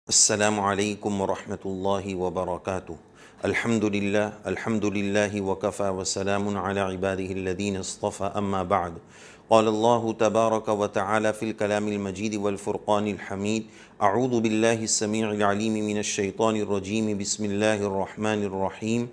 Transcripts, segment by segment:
السلام علیکم ورحمۃ اللہ وبرکاتہ۔ الحمد للہ وکفى وسلام علی عباده الذین اصطفى اما بعد۔ قال اللہ تبارک وتعالی فی الکلام المجید والفرقان الحمید۔ اعوذ باللہ السمیع العلیم من الشیطان الرجیم، بسم اللہ الرحمن الرحیم۔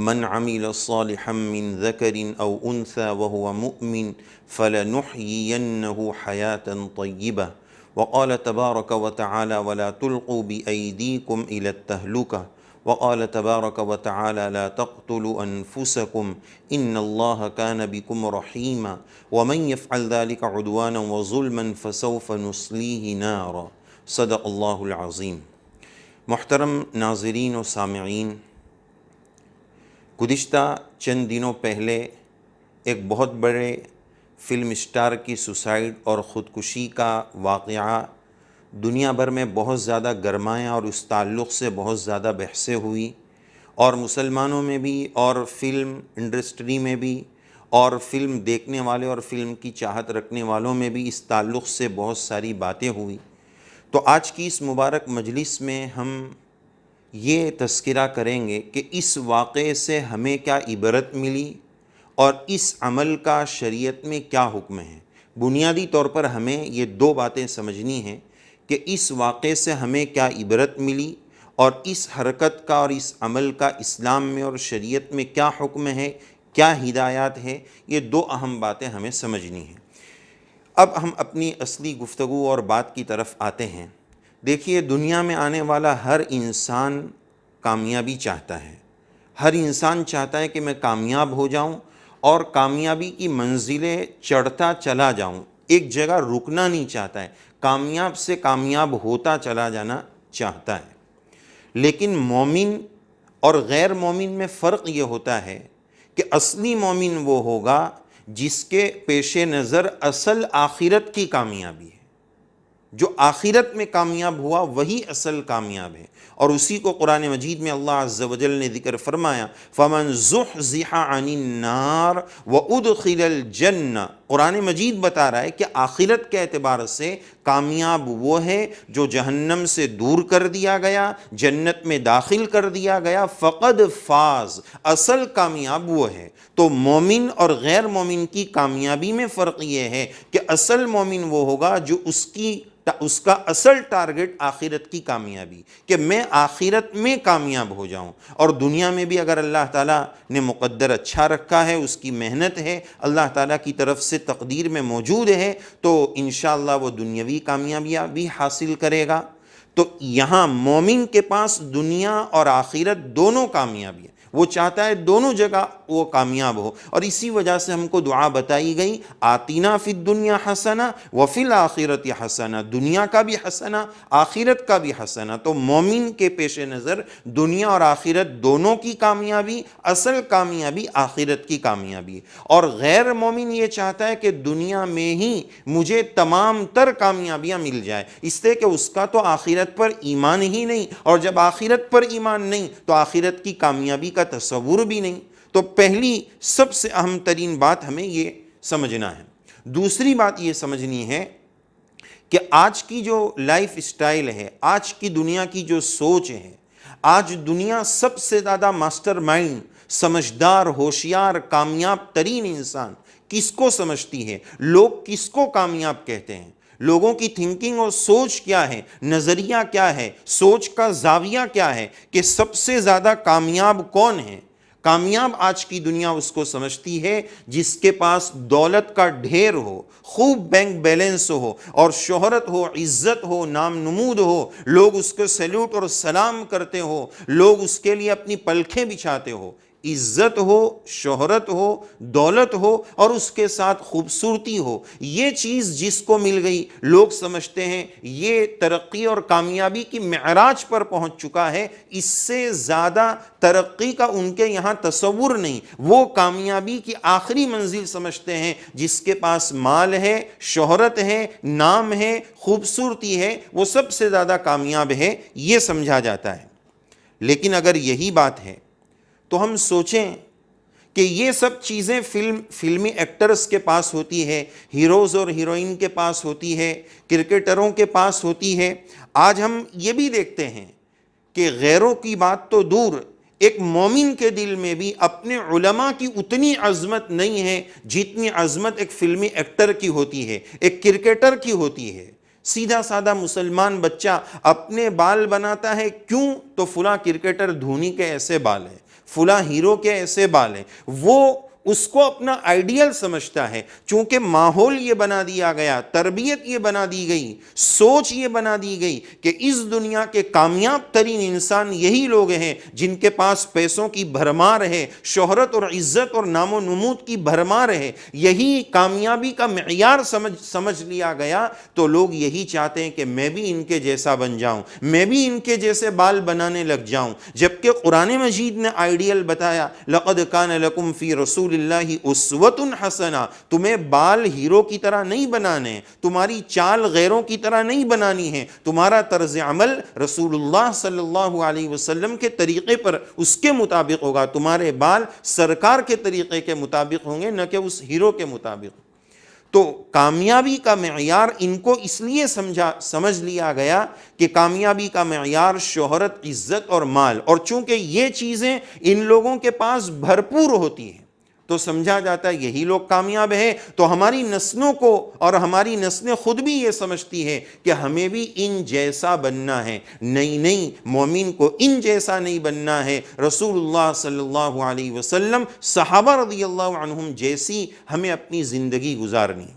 من عمل صالحا من ذکر او انثى وهو مؤمن فلنحیینہ حیاة طیبہ۔ وقال تبارک وتعالی ولا تلقوا بأیدیکم الی التہلکہ۔ وقال تبارک وتعالی لا تقتلوا انفسکم ان اللہ کان بکم رحیما ومن یفعل ذلک عدوانا وظلما فسوف نصلیہ نارا۔ صدق اللہ العظیم۔ محترم ناظرین و سامعین، گزشتہ چند دنوں پہلے ایک بہت بڑے فلم اسٹار کی سوسائڈ اور خودکشی کا واقعہ دنیا بھر میں بہت زیادہ گرمایا اور اس تعلق سے بہت زیادہ بحثیں ہوئی، اور مسلمانوں میں بھی اور فلم انڈسٹری میں بھی اور فلم دیکھنے والے اور فلم کی چاہت رکھنے والوں میں بھی اس تعلق سے بہت ساری باتیں ہوئی۔ تو آج کی اس مبارک مجلس میں ہم یہ تذکرہ کریں گے کہ اس واقعے سے ہمیں کیا عبرت ملی اور اس عمل کا شریعت میں کیا حکم ہے۔ بنیادی طور پر ہمیں یہ دو باتیں سمجھنی ہیں کہ اس واقعے سے ہمیں کیا عبرت ملی اور اس حرکت کا اور اس عمل کا اسلام میں اور شریعت میں کیا حکم ہے، کیا ہدایات ہے۔ یہ دو اہم باتیں ہمیں سمجھنی ہیں۔ اب ہم اپنی اصلی گفتگو اور بات کی طرف آتے ہیں۔ دیکھیے، دنیا میں آنے والا ہر انسان کامیابی چاہتا ہے۔ ہر انسان چاہتا ہے کہ میں کامیاب ہو جاؤں اور کامیابی کی منزلیں چڑھتا چلا جاؤں، ایک جگہ رکنا نہیں چاہتا ہے، کامیاب سے کامیاب ہوتا چلا جانا چاہتا ہے۔ لیکن مومن اور غیر مومن میں فرق یہ ہوتا ہے کہ اصلی مومن وہ ہوگا جس کے پیش نظر اصل آخرت کی کامیابی ہے۔ جو آخرت میں کامیاب ہوا وہی اصل کامیاب ہے، اور اسی کو قرآن مجید میں اللہ عز و جل نے ذکر فرمایا، فَمَن زُحْزِحَ عَنِ النَّارِ وَأُدْخِلَ الْجَنَّةَ۔ قرآن مجید بتا رہا ہے کہ آخرت کے اعتبار سے کامیاب وہ ہے جو جہنم سے دور کر دیا گیا، جنت میں داخل کر دیا گیا، فقد فاز، اصل کامیاب وہ ہے۔ تو مومن اور غیر مومن کی کامیابی میں فرق یہ ہے کہ اصل مومن وہ ہوگا جو اس کا اصل ٹارگٹ آخرت کی کامیابی، کہ میں آخرت میں کامیاب ہو جاؤں، اور دنیا میں بھی اگر اللہ تعالیٰ نے مقدر اچھا رکھا ہے، اس کی محنت ہے، اللہ تعالیٰ کی طرف سے تقدیر میں موجود ہے، تو انشاءاللہ وہ دنیاوی کامیابیاں بھی حاصل کرے گا۔ تو یہاں مومن کے پاس دنیا اور آخرت دونوں کامیابی ہے، وہ چاہتا ہے دونوں جگہ وہ کامیاب ہو، اور اسی وجہ سے ہم کو دعا بتائی گئی، آتینا فی الدنیا حسنہ وفی الآخرت حسنہ، دنیا کا بھی حسنہ، آخرت کا بھی حسنہ۔ تو مومن کے پیش نظر دنیا اور آخرت دونوں کی کامیابی، اصل کامیابی آخرت کی کامیابی، اور غیر مومن یہ چاہتا ہے کہ دنیا میں ہی مجھے تمام تر کامیابیاں مل جائے، اس لیے کہ اس کا تو آخرت پر ایمان ہی نہیں، اور جب آخرت پر ایمان نہیں تو آخرت کی کامیابی کا تصور بھی نہیں۔ تو پہلی سب سے اہم ترین بات ہمیں یہ سمجھنا ہے۔ دوسری بات یہ سمجھنی ہے کہ آج کی جو لائف سٹائل ہے، آج کی دنیا کی جو سوچ ہے، آج دنیا سب سے زیادہ ماسٹر مائنڈ، سمجھدار، ہوشیار، کامیاب ترین انسان کس کو سمجھتی ہے؟ لوگ کس کو کامیاب کہتے ہیں؟ لوگوں کی تھنکنگ اور سوچ کیا ہے، نظریہ کیا ہے، سوچ کا زاویہ کیا ہے کہ سب سے زیادہ کامیاب کون ہے؟ کامیاب آج کی دنیا اس کو سمجھتی ہے جس کے پاس دولت کا ڈھیر ہو، خوب بینک بیلنس ہو، اور شہرت ہو، عزت ہو، نام نمود ہو، لوگ اس کو سیلوٹ اور سلام کرتے ہو، لوگ اس کے لیے اپنی پلکھیں بچھاتے ہو۔ عزت ہو، شہرت ہو، دولت ہو، اور اس کے ساتھ خوبصورتی ہو، یہ چیز جس کو مل گئی لوگ سمجھتے ہیں یہ ترقی اور کامیابی کی معراج پر پہنچ چکا ہے۔ اس سے زیادہ ترقی کا ان کے یہاں تصور نہیں، وہ کامیابی کی آخری منزل سمجھتے ہیں جس کے پاس مال ہے، شہرت ہے، نام ہے، خوبصورتی ہے، وہ سب سے زیادہ کامیاب ہے، یہ سمجھا جاتا ہے۔ لیکن اگر یہی بات ہے تو ہم سوچیں کہ یہ سب چیزیں فلمی ایکٹرز کے پاس ہوتی ہے، ہیروز اور ہیروئن کے پاس ہوتی ہے، کرکٹروں کے پاس ہوتی ہے۔ آج ہم یہ بھی دیکھتے ہیں کہ غیروں کی بات تو دور، ایک مومن کے دل میں بھی اپنے علماء کی اتنی عظمت نہیں ہے جتنی عظمت ایک فلمی ایکٹر کی ہوتی ہے، ایک کرکٹر کی ہوتی ہے۔ سیدھا سادہ مسلمان بچہ اپنے بال بناتا ہے، کیوں؟ تو فلاں کرکٹر دھونی کے ایسے بال ہیں، فلاں ہیرو کے ایسے بال ہیں، وہ اس کو اپنا آئیڈیل سمجھتا ہے۔ چونکہ ماحول یہ بنا دیا گیا، تربیت یہ بنا دی گئی، سوچ یہ بنا دی گئی کہ اس دنیا کے کامیاب ترین انسان یہی لوگ ہیں جن کے پاس پیسوں کی بھرمار ہے، شہرت اور عزت اور نام و نمود کی بھرمار ہے، یہی کامیابی کا معیار سمجھ لیا گیا۔ تو لوگ یہی چاہتے ہیں کہ میں بھی ان کے جیسا بن جاؤں، میں بھی ان کے جیسے بال بنانے لگ جاؤں، جبکہ قرآن مجید نے آئیڈیل بتایا، لَقَدْ كَانَ لَكُمْ فِي رَسُولِ اللَّهِ أُسْوَةٌ حَسَنَةٌ، تمہیں بال ہیرو کی طرح نہیں بنانے ہیں، تمہاری چال غیروں کی طرح نہیں بنانی ہے، تمہارا طرز عمل رسول اللہ صلی اللہ علیہ وسلم کے طریقے پر اس کے مطابق ہوگا، تمہارے بال سرکار کے طریقے کے مطابق ہوں گے، نہ کہ اس ہیرو کے مطابق۔ تو کامیابی کا معیار ان کو اس لیے سمجھ لیا گیا کہ کامیابی کا معیار شہرت، عزت اور مال، اور چونکہ یہ چیزیں ان لوگوں کے پاس بھرپور ہوتی ہیں تو سمجھا جاتا ہے یہی لوگ کامیاب ہیں۔ تو ہماری نسلوں کو اور ہماری نسلیں خود بھی یہ سمجھتی ہے کہ ہمیں بھی ان جیسا بننا ہے۔ نہیں، مومن کو ان جیسا نہیں بننا ہے، رسول اللہ صلی اللہ علیہ وسلم، صحابہ رضی اللہ عنہم جیسی ہمیں اپنی زندگی گزارنی۔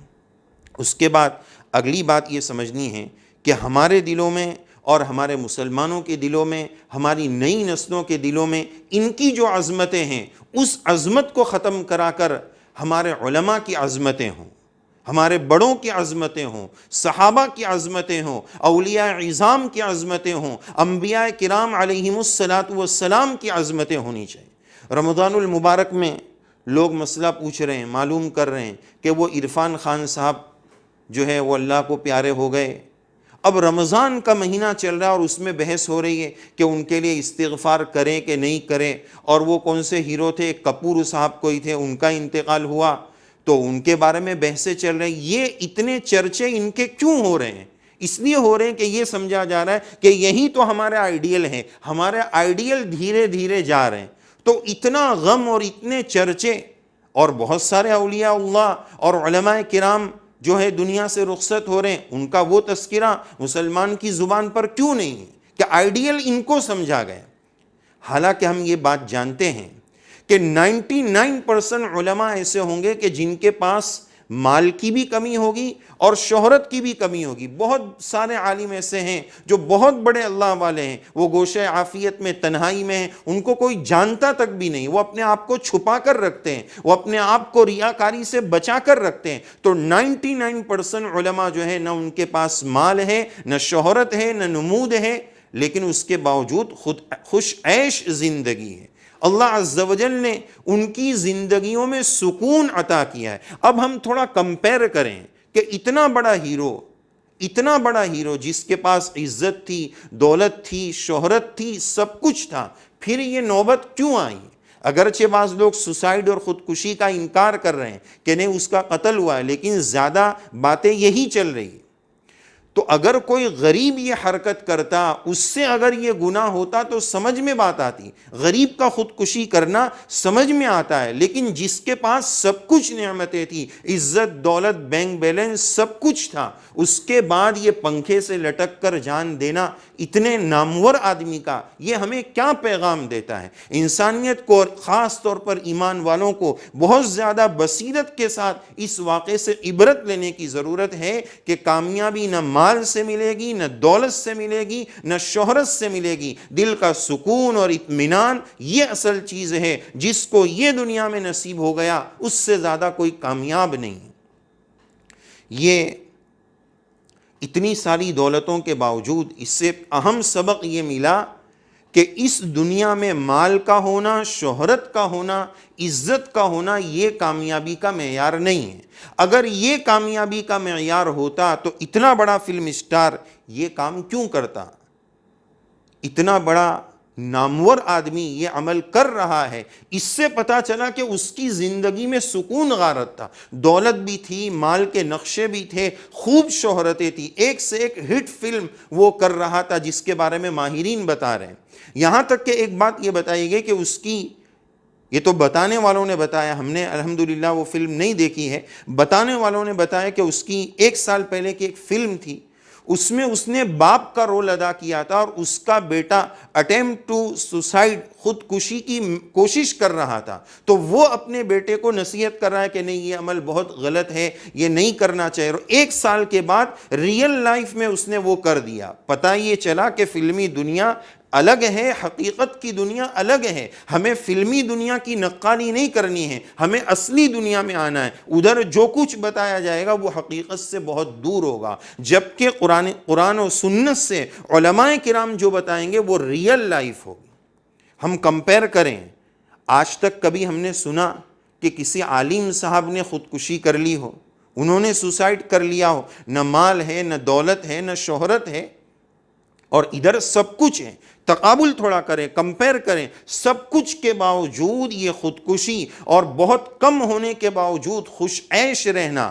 اس کے بعد اگلی بات یہ سمجھنی ہے کہ ہمارے دلوں میں اور ہمارے مسلمانوں کے دلوں میں، ہماری نئی نسلوں کے دلوں میں ان کی جو عظمتیں ہیں، اس عظمت کو ختم کرا کر ہمارے علماء کی عظمتیں ہوں، ہمارے بڑوں کی عظمتیں ہوں، صحابہ کی عظمتیں ہوں، اولیاء عظام کی عظمتیں ہوں، انبیاء کرام علیہم السلام کی عظمتیں ہونی چاہیے۔ رمضان المبارک میں لوگ مسئلہ پوچھ رہے ہیں، معلوم کر رہے ہیں کہ وہ عرفان خان صاحب جو ہے وہ اللہ کو پیارے ہو گئے۔ اب رمضان کا مہینہ چل رہا ہے اور اس میں بحث ہو رہی ہے کہ ان کے لیے استغفار کریں کہ نہیں کریں، اور وہ کون سے ہیرو تھے، کپور صاحب کوئی تھے، ان کا انتقال ہوا تو ان کے بارے میں بحثیں چل رہی ہیں۔ یہ اتنے چرچے ان کے کیوں ہو رہے ہیں؟ اس لیے ہو رہے ہیں کہ یہ سمجھا جا رہا ہے کہ یہی تو ہمارے آئیڈیل ہیں، ہمارے آئیڈیل دھیرے دھیرے جا رہے ہیں۔ تو اتنا غم اور اتنے چرچے، اور بہت سارے اولیاء اللہ اور علماء کرام جو ہے دنیا سے رخصت ہو رہے ہیں، ان کا وہ تذکرہ مسلمان کی زبان پر کیوں نہیں ہے کہ آئیڈیل ان کو سمجھا گیا؟ حالانکہ ہم یہ بات جانتے ہیں کہ 99% علماء ایسے ہوں گے کہ جن کے پاس مال کی بھی کمی ہوگی اور شہرت کی بھی کمی ہوگی۔ بہت سارے عالم ایسے ہیں جو بہت بڑے اللہ والے ہیں، وہ گوشہ عافیت میں، تنہائی میں ہیں، ان کو کوئی جانتا تک بھی نہیں، وہ اپنے آپ کو چھپا کر رکھتے ہیں، وہ اپنے آپ کو ریاکاری سے بچا کر رکھتے ہیں۔ تو 99% علماء جو ہے، نہ ان کے پاس مال ہے، نہ شہرت ہے، نہ نمود ہے، لیکن اس کے باوجود خود خوش عیش زندگی ہے۔ اللہ عز و جل نے ان کی زندگیوں میں سکون عطا کیا ہے۔ اب ہم تھوڑا کمپیر کریں کہ اتنا بڑا ہیرو جس کے پاس عزت تھی، دولت تھی، شہرت تھی، سب کچھ تھا، پھر یہ نوبت کیوں آئی؟ اگرچہ بعض لوگ سوسائیڈ اور خودکشی کا انکار کر رہے ہیں کہ نہیں اس کا قتل ہوا ہے، لیکن زیادہ باتیں یہی چل رہی ہیں۔ تو اگر کوئی غریب یہ حرکت کرتا، اس سے اگر یہ گناہ ہوتا تو سمجھ میں بات آتی، غریب کا خودکشی کرنا سمجھ میں آتا ہے، لیکن جس کے پاس سب کچھ نعمتیں تھی، عزت، دولت، بینک بیلنس سب کچھ تھا، اس کے بعد یہ پنکھے سے لٹک کر جان دینا اتنے نامور آدمی کا، یہ ہمیں کیا پیغام دیتا ہے؟ انسانیت کو اور خاص طور پر ایمان والوں کو بہت زیادہ بصیرت کے ساتھ اس واقعے سے عبرت لینے کی ضرورت ہے کہ کامیابی نہ مال سے ملے گی، نہ دولت سے ملے گی، نہ شہرت سے ملے گی، دل کا سکون اور اطمینان یہ اصل چیز ہے۔ جس کو یہ دنیا میں نصیب ہو گیا اس سے زیادہ کوئی کامیاب نہیں۔ یہ اتنی ساری دولتوں کے باوجود اس سے اہم سبق یہ ملا کہ اس دنیا میں مال کا ہونا، شہرت کا ہونا، عزت کا ہونا یہ کامیابی کا معیار نہیں ہے۔ اگر یہ کامیابی کا معیار ہوتا تو اتنا بڑا فلم اسٹار یہ کام کیوں کرتا؟ اتنا بڑا نامور آدمی یہ عمل کر رہا ہے، اس سے پتہ چلا کہ اس کی زندگی میں سکون غارت تھا، دولت بھی تھی، مال کے نقشے بھی تھے، خوب شہرتیں تھی، ایک سے ایک ہٹ فلم وہ کر رہا تھا جس کے بارے میں ماہرین بتا رہے ہیں۔ یہاں تک کہ ایک بات یہ بتائی گئی کہ اس کی، یہ تو بتانے والوں نے بتایا، ہم نے الحمدللہ وہ فلم نہیں دیکھی ہے، بتانے والوں نے بتایا کہ اس کی 1 سال پہلے کی ایک فلم تھی، اس میں اس نے باپ کا رول ادا کیا تھا، اور اس کا بیٹا اٹیمپٹ ٹو سوسائڈ، خودکشی کی کوشش کر رہا تھا، تو وہ اپنے بیٹے کو نصیحت کر رہا ہے کہ نہیں یہ عمل بہت غلط ہے، یہ نہیں کرنا چاہیے، اور 1 سال کے بعد ریئل لائف میں اس نے وہ کر دیا۔ پتہ یہ چلا کہ فلمی دنیا الگ ہے، حقیقت کی دنیا الگ ہے، ہمیں فلمی دنیا کی نقالی نہیں کرنی ہے، ہمیں اصلی دنیا میں آنا ہے، ادھر جو کچھ بتایا جائے گا وہ حقیقت سے بہت دور ہوگا، جبکہ قرآن و سنت سے علماء کرام جو بتائیں گے وہ ریئل لائف ہوگی۔ ہم کمپیر کریں، آج تک کبھی ہم نے سنا کہ کسی عالم صاحب نے خودکشی کر لی ہو، انہوں نے سوسائڈ کر لیا ہو؟ نہ مال ہے، نہ دولت ہے، نہ شہرت ہے، اور ادھر سب کچھ ہے۔ تقابل تھوڑا کریں، کمپیر کریں، سب کچھ کے باوجود یہ خودکشی، اور بہت کم ہونے کے باوجود خوش عیش رہنا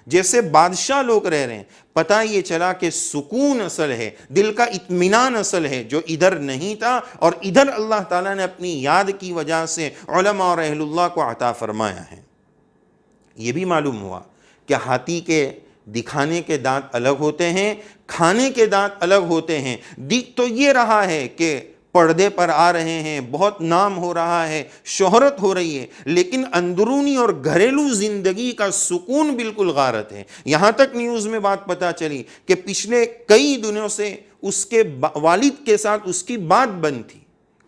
جیسے بادشاہ لوگ رہ رہے ہیں۔ پتہ یہ چلا کہ سکون اصل ہے، دل کا اطمینان اصل ہے، جو ادھر نہیں تھا، اور ادھر اللہ تعالیٰ نے اپنی یاد کی وجہ سے علماء اور اہل اللہ کو عطا فرمایا ہے۔ یہ بھی معلوم ہوا کہ ہاتھی کے دکھانے کے دانت الگ ہوتے ہیں، کھانے کے دانت الگ ہوتے ہیں۔ دکھ تو یہ رہا ہے کہ پردے پر آ رہے ہیں، بہت نام ہو رہا ہے، شہرت ہو رہی ہے، لیکن اندرونی اور گھریلو زندگی کا سکون بالکل غارت ہے۔ یہاں تک نیوز میں بات پتہ چلی کہ پچھلے کئی دنوں سے اس کے والد کے ساتھ اس کی بات بند تھی،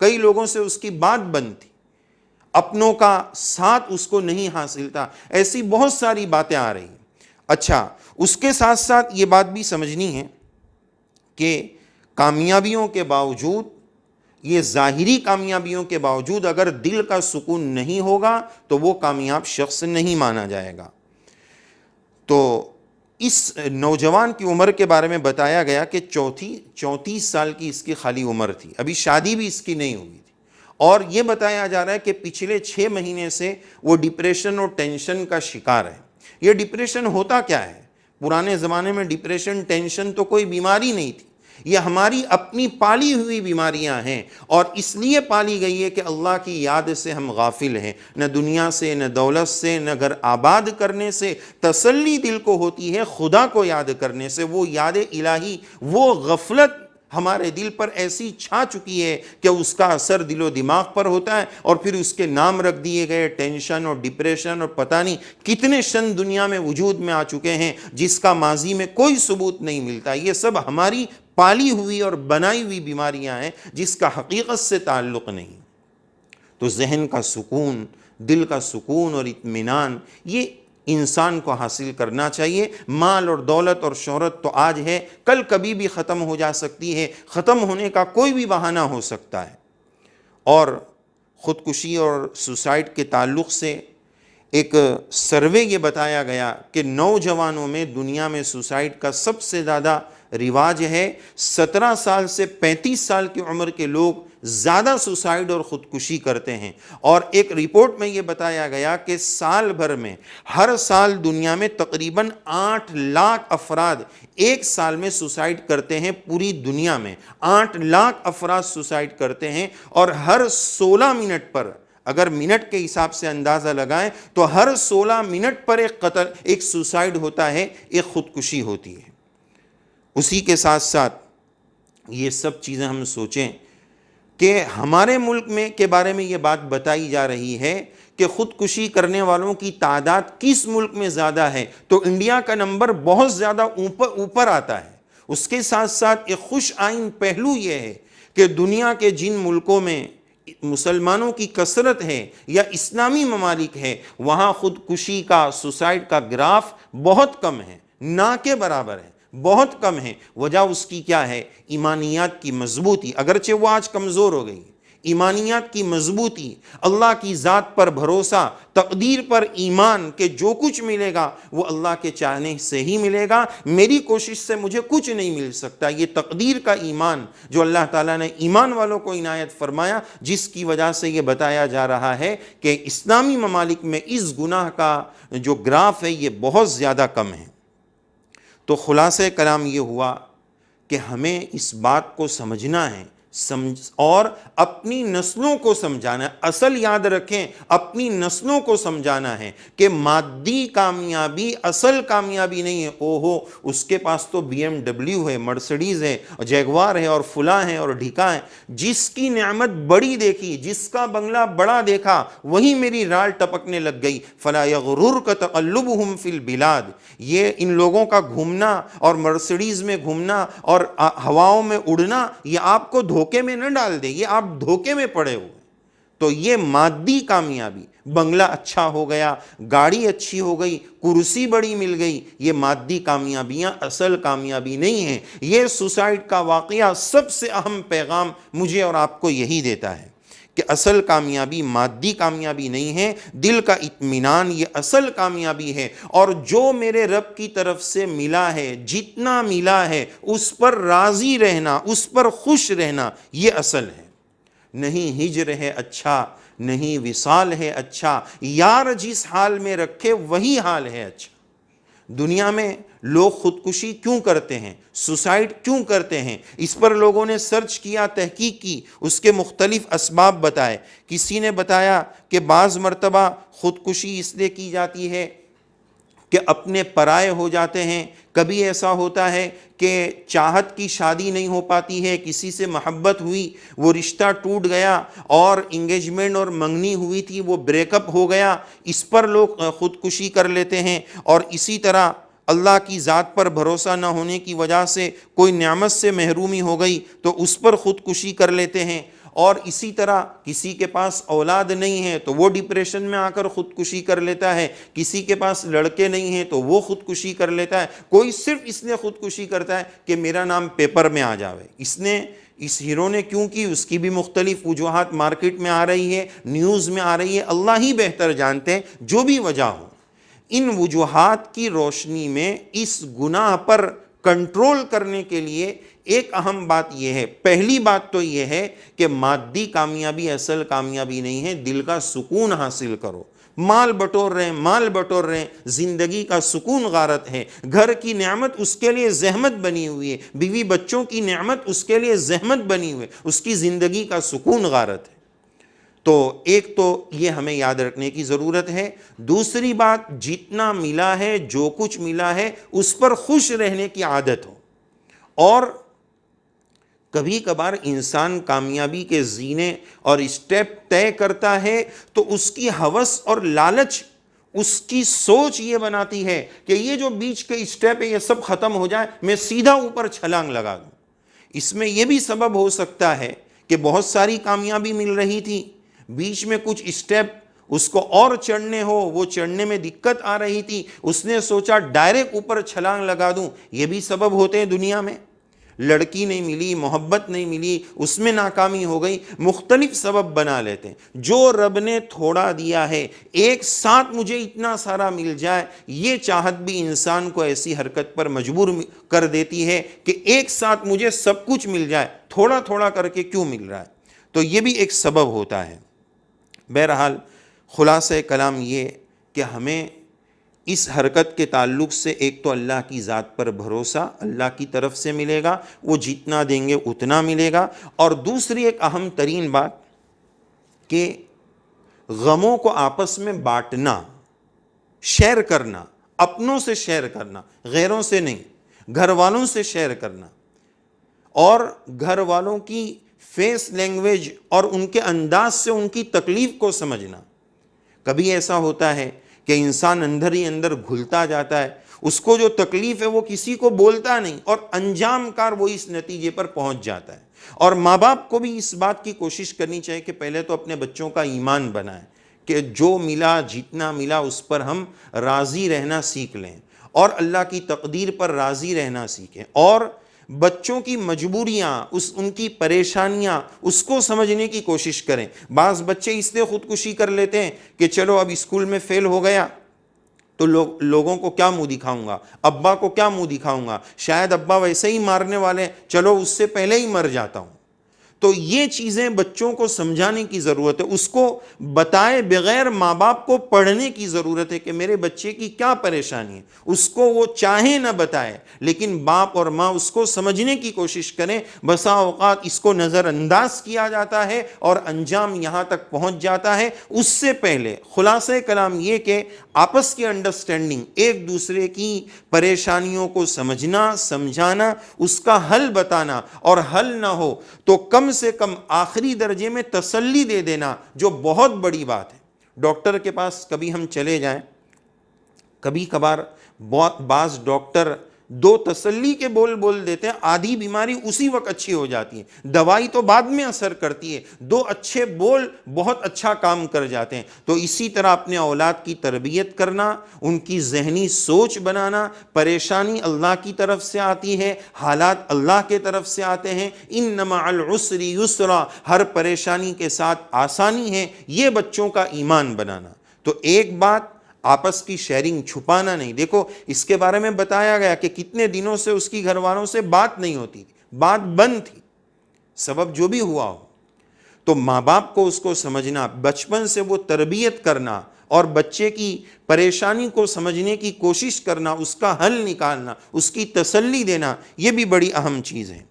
کئی لوگوں سے اس کی بات بند تھی، اپنوں کا ساتھ اس کو نہیں حاصل تھا، ایسی بہت ساری باتیں آ رہی ہیں۔ اچھا، اس کے ساتھ ساتھ یہ بات بھی سمجھنی ہے کہ کامیابیوں کے باوجود، یہ ظاہری کامیابیوں کے باوجود اگر دل کا سکون نہیں ہوگا تو وہ کامیاب شخص نہیں مانا جائے گا۔ تو اس نوجوان کی عمر کے بارے میں بتایا گیا کہ 34 سال کی اس کی خالی عمر تھی، ابھی شادی بھی اس کی نہیں ہوئی تھی، اور یہ بتایا جا رہا ہے کہ پچھلے 6 مہینے سے وہ ڈپریشن اور ٹینشن کا شکار ہے۔ یہ ڈپریشن ہوتا کیا ہے؟ پرانے زمانے میں ڈپریشن، ٹینشن تو کوئی بیماری نہیں تھی، یہ ہماری اپنی پالی ہوئی بیماریاں ہیں، اور اس لیے پالی گئی ہے کہ اللہ کی یاد سے ہم غافل ہیں، نہ دنیا سے، نہ دولت سے، نہ گھر آباد کرنے سے تسلی دل کو ہوتی ہے، خدا کو یاد کرنے سے۔ وہ یاد الہی، وہ غفلت ہمارے دل پر ایسی چھا چکی ہے کہ اس کا اثر دل و دماغ پر ہوتا ہے، اور پھر اس کے نام رکھ دیے گئے ٹینشن اور ڈپریشن، اور پتہ نہیں کتنے شن دنیا میں وجود میں آ چکے ہیں جس کا ماضی میں کوئی ثبوت نہیں ملتا۔ یہ سب ہماری پالی ہوئی اور بنائی ہوئی بیماریاں ہیں جس کا حقیقت سے تعلق نہیں۔ تو ذہن کا سکون، دل کا سکون اور اطمینان، یہ انسان کو حاصل کرنا چاہیے۔ مال اور دولت اور شہرت تو آج ہے، کل کبھی بھی ختم ہو جا سکتی ہے، ختم ہونے کا کوئی بھی بہانہ ہو سکتا ہے۔ اور خودکشی اور سوسائڈ کے تعلق سے ایک سروے یہ بتایا گیا کہ نوجوانوں میں دنیا میں سوسائڈ کا سب سے زیادہ رواج ہے۔ 17 سال سے 35 سال کی عمر کے لوگ زیادہ سوسائڈ اور خودکشی کرتے ہیں، اور ایک رپورٹ میں یہ بتایا گیا کہ سال بھر میں، ہر سال دنیا میں تقریباً 8 لاکھ افراد ایک سال میں سوسائڈ کرتے ہیں۔ پوری دنیا میں 8 لاکھ افراد سوسائڈ کرتے ہیں، اور ہر 16 منٹ پر، اگر منٹ کے حساب سے اندازہ لگائیں تو ہر 16 منٹ پر ایک قتل، ایک سوسائڈ ہوتا ہے، ایک خودکشی ہوتی ہے۔ اسی کے ساتھ ساتھ یہ سب چیزیں ہم سوچیں کہ ہمارے ملک میں کے بارے میں یہ بات بتائی جا رہی ہے کہ خودکشی کرنے والوں کی تعداد کس ملک میں زیادہ ہے، تو انڈیا کا نمبر بہت زیادہ اوپر آتا ہے۔ اس کے ساتھ ساتھ ایک خوش آئین پہلو یہ ہے کہ دنیا کے جن ملکوں میں مسلمانوں کی کثرت ہے یا اسلامی ممالک ہے، وہاں خودکشی کا، سوسائڈ کا گراف بہت کم ہے، نہ کے برابر ہے، بہت کم ہے۔ وجہ اس کی کیا ہے؟ ایمانیات کی مضبوطی، اگرچہ وہ آج کمزور ہو گئی، ایمانیات کی مضبوطی، اللہ کی ذات پر بھروسہ، تقدیر پر ایمان کہ جو کچھ ملے گا وہ اللہ کے چاہنے سے ہی ملے گا، میری کوشش سے مجھے کچھ نہیں مل سکتا، یہ تقدیر کا ایمان جو اللہ تعالیٰ نے ایمان والوں کو عنایت فرمایا، جس کی وجہ سے یہ بتایا جا رہا ہے کہ اسلامی ممالک میں اس گناہ کا جو گراف ہے یہ بہت زیادہ کم ہے۔ تو خلاصہ کلام یہ ہوا کہ ہمیں اس بات کو سمجھنا ہے اور اپنی نسلوں کو سمجھانا ہے۔ اصل یاد رکھیں، اپنی نسلوں کو سمجھانا ہے کہ مادی کامیابی اصل کامیابی نہیں ہے۔ اوہو اس کے پاس تو BMW ہے، مرسڈیز ہے، جیگوار ہے اور فلاں ہے اور ڈھیکا ہے۔ جس کی نعمت بڑی دیکھی، جس کا بنگلہ بڑا دیکھا، وہی میری رال ٹپکنے لگ گئی۔ فلا یغررک تقلبہم فی البلاد، یہ ان لوگوں کا گھومنا اور مرسڈیز میں گھومنا اور ہواؤں میں اڑنا یہ آپ کو دھوکے میں نہ ڈال دے، یہ آپ دھوکے میں پڑے ہوئے۔ تو یہ مادی کامیابی، بنگلہ اچھا ہو گیا، گاڑی اچھی ہو گئی، کرسی بڑی مل گئی، یہ مادی کامیابیاں اصل کامیابی نہیں ہیں۔ یہ سوسائڈ کا واقعہ سب سے اہم پیغام مجھے اور آپ کو یہی دیتا ہے کہ اصل کامیابی مادی کامیابی نہیں ہے، دل کا اطمینان یہ اصل کامیابی ہے، اور جو میرے رب کی طرف سے ملا ہے، جتنا ملا ہے اس پر راضی رہنا، اس پر خوش رہنا، یہ اصل ہے۔ نہیں ہجر ہے اچھا، نہیں وصال ہے اچھا، یار جس حال میں رکھے وہی حال ہے اچھا۔ دنیا میں لوگ خودکشی کیوں کرتے ہیں، سوسائڈ کیوں کرتے ہیں، اس پر لوگوں نے سرچ کیا، تحقیق کی، اس کے مختلف اسباب بتائے۔ کسی نے بتایا کہ بعض مرتبہ خودکشی اس لیے کی جاتی ہے کہ اپنے پرائے ہو جاتے ہیں، کبھی ایسا ہوتا ہے کہ چاہت کی شادی نہیں ہو پاتی ہے، کسی سے محبت ہوئی، وہ رشتہ ٹوٹ گیا، اور انگیجمنٹ اور منگنی ہوئی تھی وہ بریک اپ ہو گیا، اس پر لوگ خودکشی کر لیتے ہیں۔ اور اسی طرح اللہ کی ذات پر بھروسہ نہ ہونے کی وجہ سے کوئی نعمت سے محرومی ہو گئی تو اس پر خودکشی کر لیتے ہیں۔ اور اسی طرح کسی کے پاس اولاد نہیں ہے تو وہ ڈپریشن میں آ کر خودکشی کر لیتا ہے، کسی کے پاس لڑکے نہیں ہیں تو وہ خودکشی کر لیتا ہے، کوئی صرف اس لیے خودکشی کرتا ہے کہ میرا نام پیپر میں آ جاوے۔ اس ہیرو نے کیوں کی، اس کی بھی مختلف وجوہات مارکیٹ میں آ رہی ہے، نیوز میں آ رہی ہے، اللہ ہی بہتر جانتے ہیں جو بھی وجہ ہو۔ ان وجوہات کی روشنی میں اس گناہ پر کنٹرول کرنے کے لیے ایک اہم بات یہ ہے، پہلی بات تو یہ ہے کہ مادی کامیابی اصل کامیابی نہیں ہے، دل کا سکون حاصل کرو۔ مال بٹور رہے ہیں، زندگی کا سکون غارت ہے، گھر کی نعمت اس کے لیے زحمت بنی ہوئی ہے، بیوی بچوں کی نعمت اس کے لیے زحمت بنی ہوئی ہے، اس کی زندگی کا سکون غارت ہے۔ تو ایک تو یہ ہمیں یاد رکھنے کی ضرورت ہے۔ دوسری بات، جتنا ملا ہے، جو کچھ ملا ہے، اس پر خوش رہنے کی عادت ہو۔ اور کبھی کبھار انسان کامیابی کے زینے اور اسٹیپ طے کرتا ہے تو اس کی ہوس اور لالچ، اس کی سوچ یہ بناتی ہے کہ یہ جو بیچ کے اسٹیپ ہے یہ سب ختم ہو جائے، میں سیدھا اوپر چھلانگ لگا دوں۔ اس میں یہ بھی سبب ہو سکتا ہے کہ بہت ساری کامیابی مل رہی تھی، بیچ میں کچھ اسٹیپ اس کو اور چڑھنے ہو، وہ چڑھنے میں دقت آ رہی تھی، اس نے سوچا ڈائریکٹ اوپر چھلانگ لگا دوں۔ یہ بھی سبب ہوتے ہیں دنیا میں، لڑکی نہیں ملی، محبت نہیں ملی، اس میں ناکامی ہو گئی، مختلف سبب بنا لیتے ہیں۔ جو رب نے تھوڑا دیا ہے، ایک ساتھ مجھے اتنا سارا مل جائے، یہ چاہت بھی انسان کو ایسی حرکت پر مجبور کر دیتی ہے کہ ایک ساتھ مجھے سب کچھ مل جائے، تھوڑا تھوڑا کر کے کیوں مل رہا ہے؟ تو یہ بھی ایک سبب ہوتا ہے۔ بہرحال خلاصہ کلام یہ کہ ہمیں اس حرکت کے تعلق سے ایک تو اللہ کی ذات پر بھروسہ، اللہ کی طرف سے ملے گا، وہ جتنا دیں گے اتنا ملے گا، اور دوسری ایک اہم ترین بات کہ غموں کو آپس میں بانٹنا، شیئر کرنا، اپنوں سے شیئر کرنا، غیروں سے نہیں، گھر والوں سے شیئر کرنا، اور گھر والوں کی فیس لینگویج اور ان کے انداز سے ان کی تکلیف کو سمجھنا۔ کبھی ایسا ہوتا ہے کہ انسان اندر ہی اندر گھلتا جاتا ہے، اس کو جو تکلیف ہے وہ کسی کو بولتا نہیں، اور انجام کار وہ اس نتیجے پر پہنچ جاتا ہے۔ اور ماں باپ کو بھی اس بات کی کوشش کرنی چاہیے کہ پہلے تو اپنے بچوں کا ایمان بنائیں کہ جو ملا، جتنا ملا، اس پر ہم راضی رہنا سیکھ لیں، اور اللہ کی تقدیر پر راضی رہنا سیکھیں۔ اور بچوں کی مجبوریاں، ان کی پریشانیاں، اس کو سمجھنے کی کوشش کریں۔ بعض بچے اس لیے خودکشی کر لیتے ہیں کہ چلو اب اسکول میں فیل ہو گیا تو لوگوں کو کیا منہ دکھاؤں گا، ابا کو کیا منہ دکھاؤں گا، شاید ابا ویسے ہی مارنے والے ہیں، چلو اس سے پہلے ہی مر جاتا ہوں۔ تو یہ چیزیں بچوں کو سمجھانے کی ضرورت ہے، اس کو بتائے بغیر ماں باپ کو پڑھنے کی ضرورت ہے کہ میرے بچے کی کیا پریشانی ہے۔ اس کو وہ چاہے نہ بتائے لیکن باپ اور ماں اس کو سمجھنے کی کوشش کریں۔ بسا اوقات اس کو نظر انداز کیا جاتا ہے اور انجام یہاں تک پہنچ جاتا ہے۔ اس سے پہلے خلاصہ کلام یہ کہ آپس کی انڈرسٹینڈنگ، ایک دوسرے کی پریشانیوں کو سمجھنا، سمجھانا، اس کا حل بتانا، اور حل نہ ہو تو کم سے کم آخری درجے میں تسلی دے دینا، جو بہت بڑی بات ہے۔ ڈاکٹر کے پاس کبھی ہم چلے جائیں، کبھی کبھار بعض ڈاکٹر دو تسلی کے بول دیتے ہیں، آدھی بیماری اسی وقت اچھی ہو جاتی ہے، دوائی تو بعد میں اثر کرتی ہے، دو اچھے بول بہت اچھا کام کر جاتے ہیں۔ تو اسی طرح اپنے اولاد کی تربیت کرنا، ان کی ذہنی سوچ بنانا، پریشانی اللہ کی طرف سے آتی ہے، حالات اللہ کے طرف سے آتے ہیں، ان مع العسر یسرا، ہر پریشانی کے ساتھ آسانی ہے، یہ بچوں کا ایمان بنانا۔ تو ایک بات، آپس کی شیئرنگ چھپانا نہیں۔ دیکھو اس کے بارے میں بتایا گیا کہ کتنے دنوں سے اس کی گھر والوں سے بات نہیں ہوتی تھی، بات بند تھی، سبب جو بھی ہوا ہو۔ تو ماں باپ کو اس کو سمجھنا، بچپن سے وہ تربیت کرنا اور بچے کی پریشانی کو سمجھنے کی کوشش کرنا، اس کا حل نکالنا، اس کی تسلی دینا، یہ بھی بڑی اہم چیز ہے۔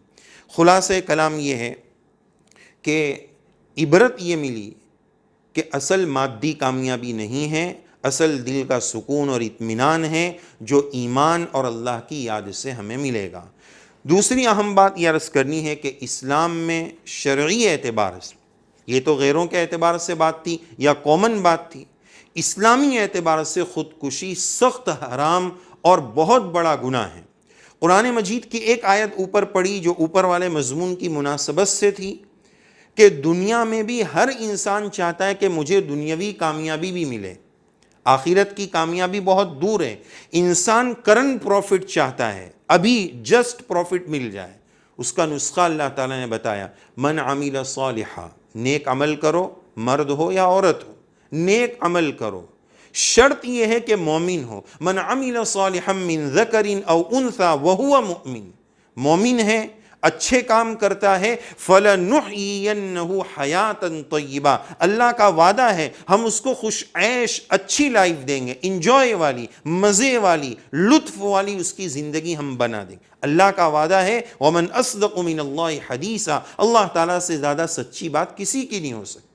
خلاصہ کلام یہ ہے کہ عبرت یہ ملی کہ اصل مادی کامیابی نہیں ہے، اصل دل کا سکون اور اطمینان ہے جو ایمان اور اللہ کی یاد سے ہمیں ملے گا۔ دوسری اہم بات یہ عرض کرنی ہے کہ اسلام میں شرعی اعتبار سے، یہ تو غیروں کے اعتبار سے بات تھی یا کامن بات تھی، اسلامی اعتبار سے خودکشی سخت حرام اور بہت بڑا گناہ ہے۔ قرآن مجید کی ایک آیت اوپر پڑھی جو اوپر والے مضمون کی مناسبت سے تھی کہ دنیا میں بھی ہر انسان چاہتا ہے کہ مجھے دنیاوی کامیابی بھی ملے، آخرت کی کامیابی بہت دور ہے۔ انسان کرنٹ پروفٹ چاہتا ہے، ابھی جسٹ پروفٹ مل جائے۔ اس کا نسخہ اللہ تعالیٰ نے بتایا، من عمل صالحا، نیک عمل کرو، مرد ہو یا عورت ہو، نیک عمل کرو، شرط یہ ہے کہ مومن ہو۔ من عمل صالحا من ذکر او انثى وهو مؤمن، مومن ہے، اچھے کام کرتا ہے، فَلَنُحْيِيَنَّهُ حَيَاةً طَيِّبَةً، اللہ کا وعدہ ہے ہم اس کو خوش عیش اچھی لائف دیں گے، انجوائے والی، مزے والی، لطف والی اس کی زندگی ہم بنا دیں گے۔ اللہ کا وعدہ ہے، وَمَنْ أَصْدَقُ مِنَ اللَّهِ حَدِيثًا، اللہ تعالیٰ سے زیادہ سچی بات کسی کی نہیں ہو سکتی۔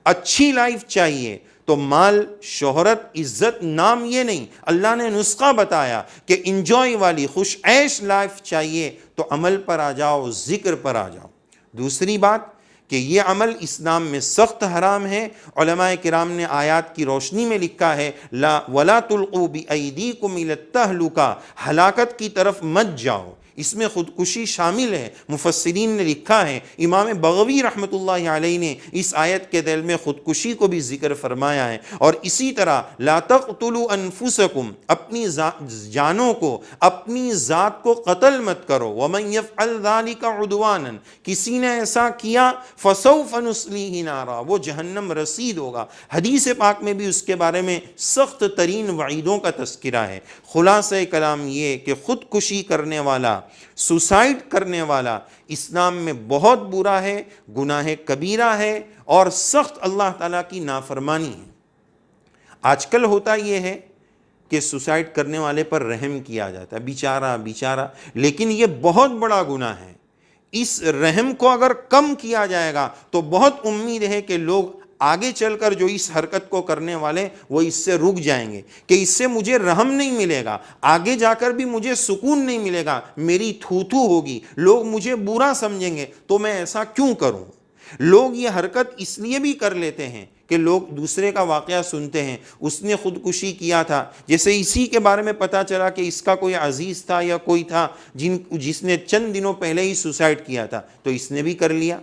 اچھی لائف چاہیے تو مال، شہرت، عزت، نام یہ نہیں، اللہ نے نسخہ بتایا کہ انجوائے والی خوش عیش لائف چاہیے تو عمل پر آ جاؤ، ذکر پر آ جاؤ۔ دوسری بات کہ یہ عمل اسلام میں سخت حرام ہے۔ علماء کرام نے آیات کی روشنی میں لکھا ہے، لا ولا تلقوا بأیدیکم الی التہلکہ، ہلاکت کی طرف مت جاؤ۔ اس میں خودکشی شامل ہے۔ مفسرین نے لکھا ہے، امام بغوی رحمۃ اللہ علیہ نے اس آیت کے ذیل میں خودکشی کو بھی ذکر فرمایا ہے، اور اسی طرح لا تقتلوا انفسکم، اپنی جانوں کو، اپنی ذات کو قتل مت کرو، ومن یفعل ذلک عدوانا، کسی نے ایسا کیا فسوف نصلیہ نارا، وہ جہنم رسید ہوگا۔ حدیث پاک میں بھی اس کے بارے میں سخت ترین وعیدوں کا تذکرہ ہے۔ خلاصہ کلام یہ کہ خودکشی کرنے والا، سوسائڈ کرنے والا اسلام میں بہت برا ہے، گناہ کبیرہ ہے اور سخت اللہ تعالیٰ کی نافرمانی ہے۔ آج کل ہوتا یہ ہے کہ سوسائڈ کرنے والے پر رحم کیا جاتا ہے، بیچارہ بیچارہ، لیکن یہ بہت بڑا گناہ ہے۔ اس رحم کو اگر کم کیا جائے گا تو بہت امید ہے کہ لوگ آگے چل کر جو اس حرکت کو کرنے والے وہ اس سے رک جائیں گے کہ اس سے مجھے رحم نہیں ملے گا، آگے جا کر بھی مجھے سکون نہیں ملے گا، میری تھو تھو ہوگی، لوگ مجھے برا سمجھیں گے، تو میں ایسا کیوں کروں۔ لوگ یہ حرکت اس لیے بھی کر لیتے ہیں کہ لوگ دوسرے کا واقعہ سنتے ہیں، اس نے خودکشی کیا تھا، جیسے اسی کے بارے میں پتہ چلا کہ اس کا کوئی عزیز تھا یا کوئی تھا جس نے چند دنوں پہلے ہی سوسائڈ کیا تھا، تو اس نے بھی کر لیا۔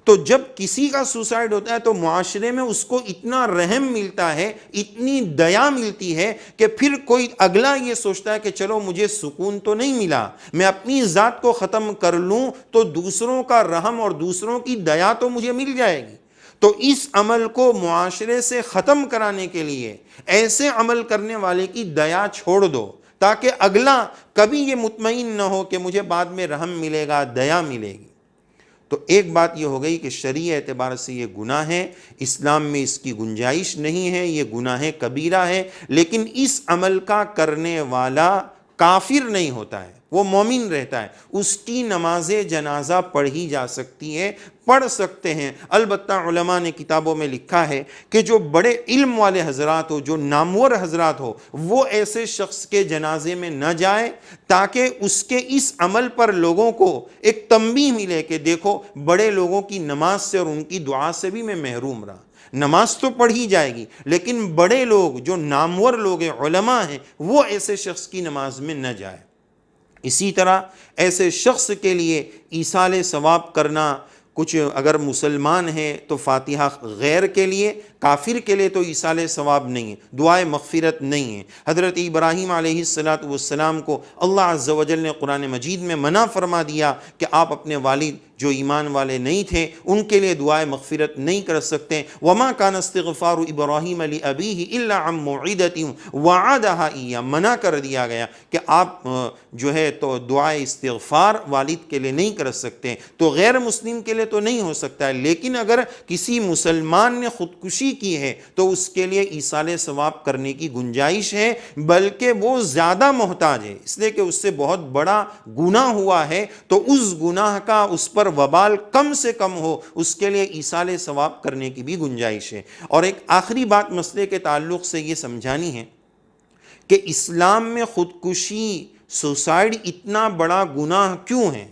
تو جب کسی کا سوسائڈ ہوتا ہے تو معاشرے میں اس کو اتنا رحم ملتا ہے، اتنی دیا ملتی ہے کہ پھر کوئی اگلا یہ سوچتا ہے کہ چلو مجھے سکون تو نہیں ملا، میں اپنی ذات کو ختم کر لوں تو دوسروں کا رحم اور دوسروں کی دیا تو مجھے مل جائے گی۔ تو اس عمل کو معاشرے سے ختم کرانے کے لیے ایسے عمل کرنے والے کی دیا چھوڑ دو، تاکہ اگلا کبھی یہ مطمئن نہ ہو کہ مجھے بعد میں رحم ملے گا، دیا ملے گی۔ تو ایک بات یہ ہو گئی کہ شرعی اعتبار سے یہ گناہ ہے، اسلام میں اس کی گنجائش نہیں ہے، یہ گناہ کبیرہ ہے، لیکن اس عمل کا کرنے والا کافر نہیں ہوتا ہے، وہ مومن رہتا ہے، اس کی نماز جنازہ پڑھی جا سکتی ہے، پڑھ سکتے ہیں۔ البتہ علماء نے کتابوں میں لکھا ہے کہ جو بڑے علم والے حضرات ہو، جو نامور حضرات ہو، وہ ایسے شخص کے جنازے میں نہ جائے، تاکہ اس کے اس عمل پر لوگوں کو ایک تنبیہ ملے کہ دیکھو بڑے لوگوں کی نماز سے اور ان کی دعا سے بھی میں محروم رہا۔ نماز تو پڑھی جائے گی، لیکن بڑے لوگ جو نامور لوگ ہیں، علماء ہیں، وہ ایسے شخص کی نماز میں نہ جائے۔ اسی طرح ایسے شخص کے لیے ایصال ثواب کرنا، کچھ اگر مسلمان ہیں تو فاتحہ غیر کے لیے، کافر کے لیے تو ایصال ثواب نہیں ہے، دعائے مغفرت نہیں ہے۔ حضرت ابراہیم علیہ السلام کو اللہ عز و جل نے قرآن مجید میں منع فرما دیا کہ آپ اپنے والد جو ایمان والے نہیں تھے ان کے لیے دعائے مغفرت نہیں کر سکتے۔ وما کان استغفار ابراہیم لابیہ الا عن موعدۃ وعدہا ایہ، منع کر دیا گیا کہ آپ جو ہے تو دعائے استغفار والد کے لیے نہیں کر سکتے، تو غیر مسلم کے لیے تو نہیں ہو سکتا ہے، لیکن اگر کسی مسلمان نے خودکشی کی ہے تو اس کے لیے ایصال ثواب کرنے کی گنجائش ہے، بلکہ وہ زیادہ محتاج ہے، اس لیے کہ اس سے بہت بڑا گناہ ہوا ہے، تو اس گناہ کا اس پر وبال کم سے کم ہو، اس کے لیے ایصال ثواب کرنے کی بھی گنجائش ہے۔ اور ایک آخری بات مسئلے کے تعلق سے یہ سمجھانی ہے کہ اسلام میں خودکشی، سوسائڈ اتنا بڑا گناہ کیوں ہے،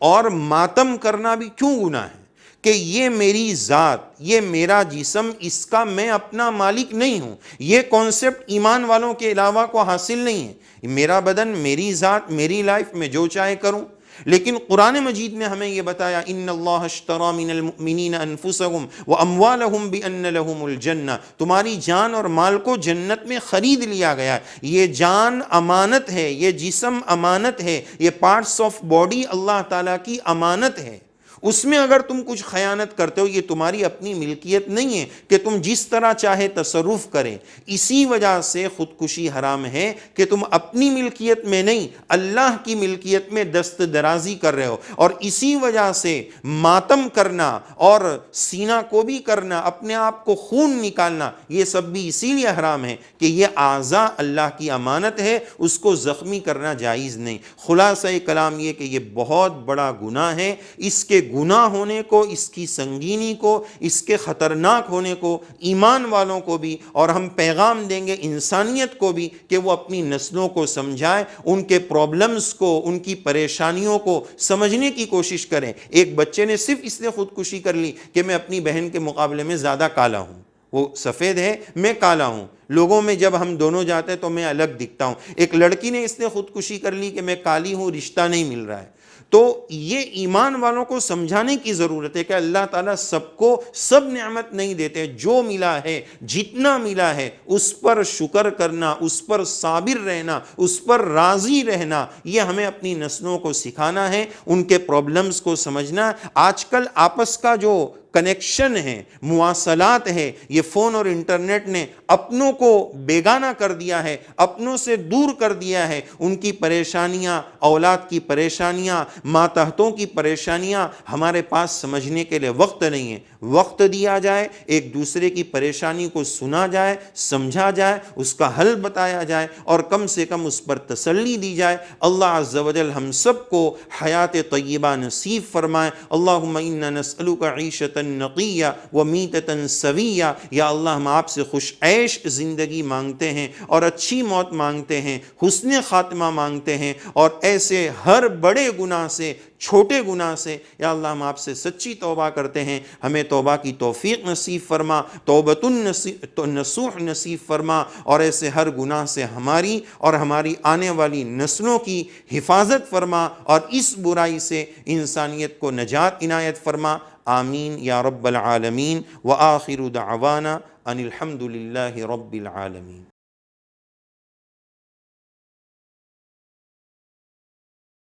اور ماتم کرنا بھی کیوں گناہ ہے، کہ یہ میری ذات، یہ میرا جسم، اس کا میں اپنا مالک نہیں ہوں۔ یہ کانسیپٹ ایمان والوں کے علاوہ کو حاصل نہیں ہے، میرا بدن، میری ذات، میری لائف، میں جو چاہے کروں۔ لیکن قرآن مجید نے ہمیں یہ بتایا ان اللہ اشتری من المؤمنین انفسهم واموالهم بان لهم الجنہ، تمہاری جان اور مال کو جنت میں خرید لیا گیا ہے۔ یہ جان امانت ہے، یہ جسم امانت ہے، یہ پارٹس آف باڈی اللہ تعالیٰ کی امانت ہے۔ اس میں اگر تم کچھ خیانت کرتے ہو، یہ تمہاری اپنی ملکیت نہیں ہے کہ تم جس طرح چاہے تصرف کریں۔ اسی وجہ سے خودکشی حرام ہے کہ تم اپنی ملکیت میں نہیں، اللہ کی ملکیت میں دست درازی کر رہے ہو، اور اسی وجہ سے ماتم کرنا اور سینہ کو بھی کرنا، اپنے آپ کو خون نکالنا، یہ سب بھی اسی لیے حرام ہے کہ یہ اعضاء اللہ کی امانت ہے، اس کو زخمی کرنا جائز نہیں۔ خلاصہ کلام یہ کہ یہ بہت بڑا گناہ ہے، اس کے گناہ ہونے کو، اس کی سنگینی کو، اس کے خطرناک ہونے کو ایمان والوں کو بھی، اور ہم پیغام دیں گے انسانیت کو بھی کہ وہ اپنی نسلوں کو سمجھائے، ان کے پرابلمز کو، ان کی پریشانیوں کو سمجھنے کی کوشش کریں۔ ایک بچے نے صرف اس لیے خودکشی کر لی کہ میں اپنی بہن کے مقابلے میں زیادہ کالا ہوں، وہ سفید ہے، میں کالا ہوں، لوگوں میں جب ہم دونوں جاتے ہیں تو میں الگ دکھتا ہوں۔ ایک لڑکی نے اس لیے خودکشی کر لی کہ میں کالی ہوں، رشتہ نہیں مل رہا ہے۔ تو یہ ایمان والوں کو سمجھانے کی ضرورت ہے کہ اللہ تعالیٰ سب کو سب نعمت نہیں دیتے، جو ملا ہے، جتنا ملا ہے، اس پر شکر کرنا، اس پر صابر رہنا، اس پر راضی رہنا، یہ ہمیں اپنی نسلوں کو سکھانا ہے، ان کے پرابلمز کو سمجھنا۔ آج کل آپس کا جو کنیکشن ہے، مواصلات ہے، یہ فون اور انٹرنیٹ نے اپنوں کو بیگانہ کر دیا ہے، اپنوں سے دور کر دیا ہے۔ ان کی پریشانیاں، اولاد کی پریشانیاں، ماتحتوں کی پریشانیاں ہمارے پاس سمجھنے کے لیے وقت نہیں ہے۔ وقت دیا جائے، ایک دوسرے کی پریشانی کو سنا جائے، سمجھا جائے، اس کا حل بتایا جائے، اور کم سے کم اس پر تسلی دی جائے۔ اللہ عز و جل ہم سب کو حیات طیبہ نصیب فرمائے۔ اللہم انا نسألک عیشۃ نقیہ ومیتۃ سویہ، یا اللہ ہم آپ سے خوش عیش زندگی مانگتے ہیں، اور اچھی موت مانگتے ہیں، حسن خاتمہ مانگتے ہیں، اور ایسے ہر بڑے گناہ سے، چھوٹے گناہ سے یا اللہ ہم آپ سے سچی توبہ کرتے ہیں، ہمیں توبہ کی توفیق نصیب فرما، توبۃ نصوح نصیب فرما، اور ایسے ہر گناہ سے ہماری اور ہماری آنے والی نسلوں کی حفاظت فرما، اور اس برائی سے انسانیت کو نجات عنایت فرما۔ آمین یا رب العالمین، وآخر دعوانا ان الحمد للہ رب العالمین۔